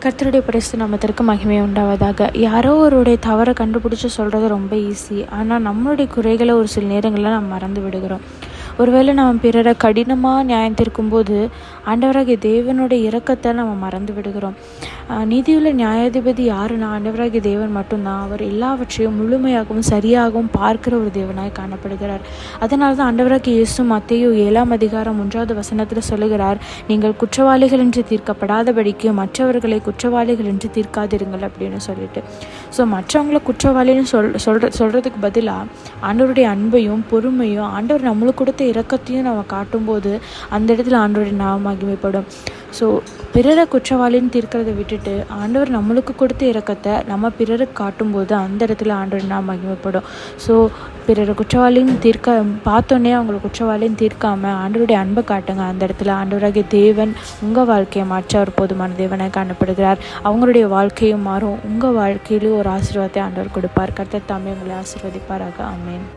கர்த்தருடைய பரிசுத்த நாமத்திற்கு மகிமை உண்டாவதாக. யாரோ ஒருவருடைய தவறை கண்டுபிடிச்சி சொல்கிறது ரொம்ப ஈஸி. ஆனால் நம்மளுடைய குறைகளை ஒரு சில நேரங்களில் நம்ம மறந்து விடுகிறோம். ஒருவேளை நம்ம பிறரை கடினமாக நியாயம் தீர்க்கும்போது ஆண்டவராகிய தேவனுடைய இரக்கத்தை நம்ம மறந்து விடுகிறோம். நீதியுள்ள நியாயாதிபதி யாருன்னா ஆண்டவராகிய தேவன் மட்டும்தான். அவர் எல்லாவற்றையும் முழுமையாகவும் சரியாகவும் பார்க்கிற ஒரு தேவனாய் காணப்படுகிறார். அதனால தான் ஆண்டவராகிய இயேசு மத்தேயு 7:1 சொல்லுகிறார், நீங்கள் குற்றவாளிகள் என்று தீர்க்கப்படாதபடிக்கு மற்றவர்களை குற்றவாளிகள் என்று தீர்க்காதிருங்கள் அப்படின்னு சொல்லிட்டு. ஸோ மற்றவங்களை குற்றவாளின்னு சொல்கிறதுக்கு பதிலாக ஆண்டவருடைய அன்பையும் பொறுமையும் ஆண்டவர் நம்மளுக்கு கொடுத்த இரக்கத்தையும் நம்ம காட்டும்போது அந்த இடத்துல ஆண்டவருடைய நாமம் மகிமைப்படும். ஸோ பிறரை குற்றவாளின்னு தீர்க்கிறத விட்டுட்டு ஆண்டவர் நம்மளுக்கு கொடுத்த இரக்கத்தை நம்ம பிறருக்கு காட்டும்போது அந்த இடத்துல ஆண்டவர் நாமம் மகிமைப்படும். ஸோ பிறரை குற்றவாளின்னு பார்த்தோன்னே அவங்களை குற்றவாளின்னு தீர்க்காமல் ஆண்டவருடைய அன்பை காட்டுங்க. அந்த இடத்துல ஆண்டவராகிய தேவன் உங்கள் வாழ்க்கையை மாற்ற அவர் போதுமான தேவனாக காணப்படுகிறார். அவங்களுடைய வாழ்க்கையும் மாறும். உங்கள் வாழ்க்கையிலும் ஒரு ஆசீர்வாதத்தை ஆண்டவர் கொடுப்பார். கர்த்தர் தாமே உங்களை ஆசீர்வதிப்பாராக. ஆமென்.